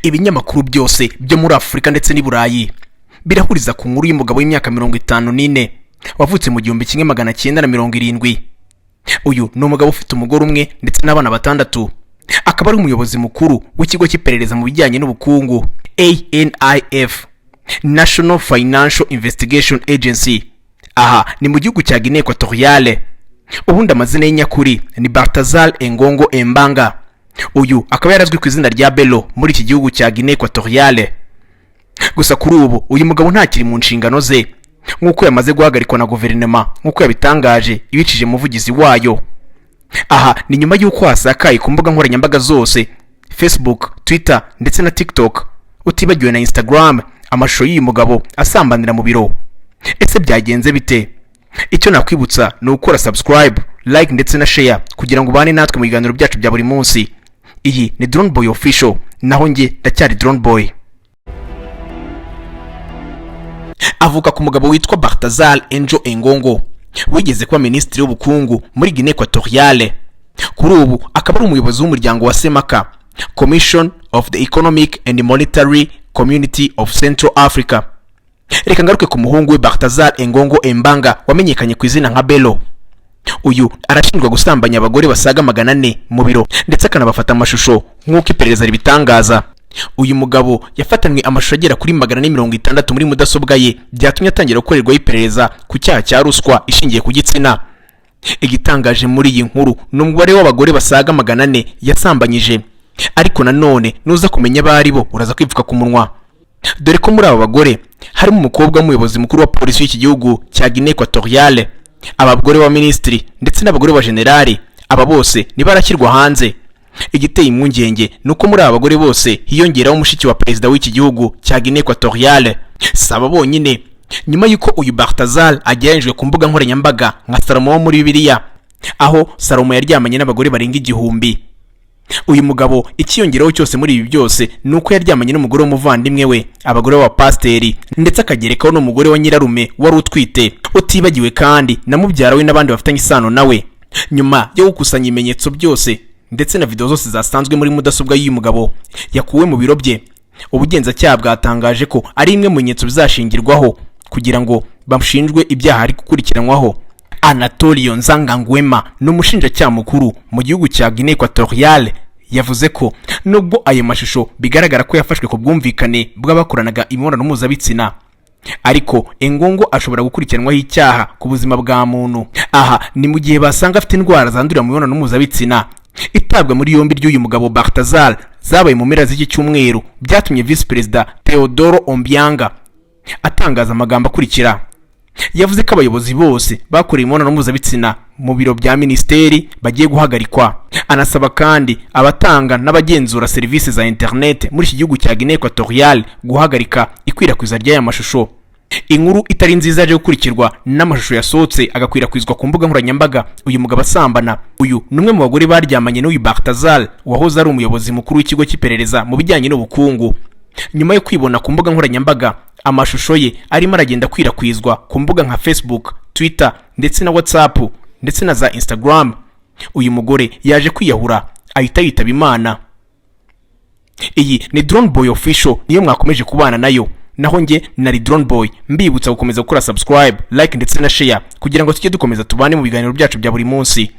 Ibinyamakuru byose byo muri Afurika ndetse n'i Burayi birahuriza ku nkuru y'umugabo w'imyaka 54 wavutse mu 1970. Uyu ni umugabo ufite umugore umwe ndetse n'abana batandatu. Akaba ari umuyobozi mukuru w'ikigo cy'iperereza mu bijyanye n'ubukungu ANIF, National Financial Investigation Agency. Aha ni mu gihugu cya Guinea Equatoriale. Ubundi amazina y'inyakuri ni Balthazar Engongo Embanga. Uyu akaba yarazwi ku izina rya Bello muri iki gihugu cya Guinea Equatoriale. Gusa kuri ubu uyu mugabo ntakiri mu nshingano ze nk'uko yamaze guhagarikwa na guverinoma nk'uko yabitangaje ibicije umuvugizi wayo. Aha ni nyuma y'uko hasakaye ku mbuga nkoranyambaga zose, Facebook, Twitter ndetse na TikTok, utibagiwe na Instagram, amashusho y'uyu mugabo asambanira mu biro. Ese byagenze bite? Icyo nakwibutsa ni ukora subscribe, like ndetse na share kugira ngo ubane natwe mu biganiro byacu bya buri munsi. Iyi ni Drone Boy Official, naho nge ndacyari Drone Boy. Avuka ku mugabo witwa Balthazar Engongo wigeze kuba minisitiri w'ubukungu muri Guinea Equatoriale. Kuri ubu akaba ari umuyobozi w'umuryango wa Semaka, Commission of the Economic and Monetary Community of Central Africa. Reka ngaruke ku muhungu we Balthazar Engongo Embanga wamenyekanye ku izina nka Bello. Uyu arashinjwa gusambanya abagore basaga 400 mu biro ndetse akanabafata amashusho nk'uko iperereza ribitangaza. Uyu mugabo yafatanywe amashusho agera kuri 460 muri mudasobwa ye, byatumye atangira gukorerwa iperereza ku cyaha cya ruswa ishingiye ku gitsina. Igitangaje muri iyi nkuru ni umubare w'abagore basaga 400 yasambanyije, ariko nanone nuza kumenya bari bo uraza kwipfuka ku munwa, dore ko muri aba bagore harimo umukobwa w'umuyobozi mukuru wa polisi y'iki gihugu cya Guinea Equatoriale, abagore wa ministri ndetse n'abagore wa generali. Aba bose nibarakirwa hanze. Igiteye impungenge nuko muri aba bagore bose hiyongeraho umushiki wa perezida w'iki gihugu cya Guinea Equatoriale. Saba bonyine nyuma yuko uyu Balthazar agereranyijwe ku mbuga nkoranyambaga nka Salomo wo muri Bibiliya, aho Salomo yaryamanye n'abagore barenga 1000. Uyu mugabo ikiyongeraho cyose muri ibi byose nuko yaryamanye n'umugore w'umuvandimwe we, abagore b'abapasteri ndetse akagerekaho n'umugore wa nyirarume wari utwite, utibagiwe kandi na mubyara we n'abandi bafitanye isano nawe. Nyuma yo gukusanya ibimenyetso byose ndetse na video zose zasanzwe muri mudasobwa y'uyu mugabo yakuwe mu biro bye, ubugenzacyaha bwatangaje ko ari imwe mu bimenyetso bizashingirwaho kugira ngo bashinjwe ibyaha ari gukurikiranwaho. Anatolio Nzangangwema n'umushinjacyaha mukuru mu gihugu cya Guinea Equatoriale yavuze ko nubwo ayo mashusho bigaragara ko yafashwe ku bwumvikane bw'abakoranaga imibonano mpuzabitsina, ariko Engongo ashobora gukurikiranwaho icyaha ku buzima bwa muntu. Aha ni mu gihe basanga afite indwara zandurira mu mibonano mpuzabitsina. Itabwa muri yombi ry'uyu mugabo Balthazar zabaye mu mpera z'iki cyumweru byatumye Vice President Teodoro Obianga atangaza amagambo akurikira. Yavuze ko abayobozi bose bakoreye imibonano mpuzabitsina mu biro bya ministeri bagiye guhagarikwa. Anasaba kandi abatanga n'abagenzura serivisi za internet muri iki gihugu cya Guinea Equatoriale guhagarika ikwirakwiza ry'aya mashusho. Inkuru itari nziza yaje gukurikirwa n'amashusho yasohotse agakwirakwizwa ku mbuga nkoranyambaga uyu mugabo asambana. Uyu numwe mu bagore baryamanye n'uyu Balthazar wahoze ari umuyobozi mukuru w'ikigo cy'iperereza mu bijyanye n'ubukungu. Nyuma yo kwibona ku mbuga nkoranyambaga, amashusho ye arimo aragenda kwirakwizwa ku mbuga nka Facebook, Twitter ndetse na WhatsApp ndetse na za Instagram. Uyu mugore yaje kwiyahura ahita yitaba Imana. Iyi ni Drone Boy Official, niyo mwakomeje kubana nayo. Naho nge nari Drone Boy, mbibutsa gukomeza gukora subscribe, like ndetse na share kugira ngo tujye dukomeza tubane mu biganiro byacu bya buri munsi.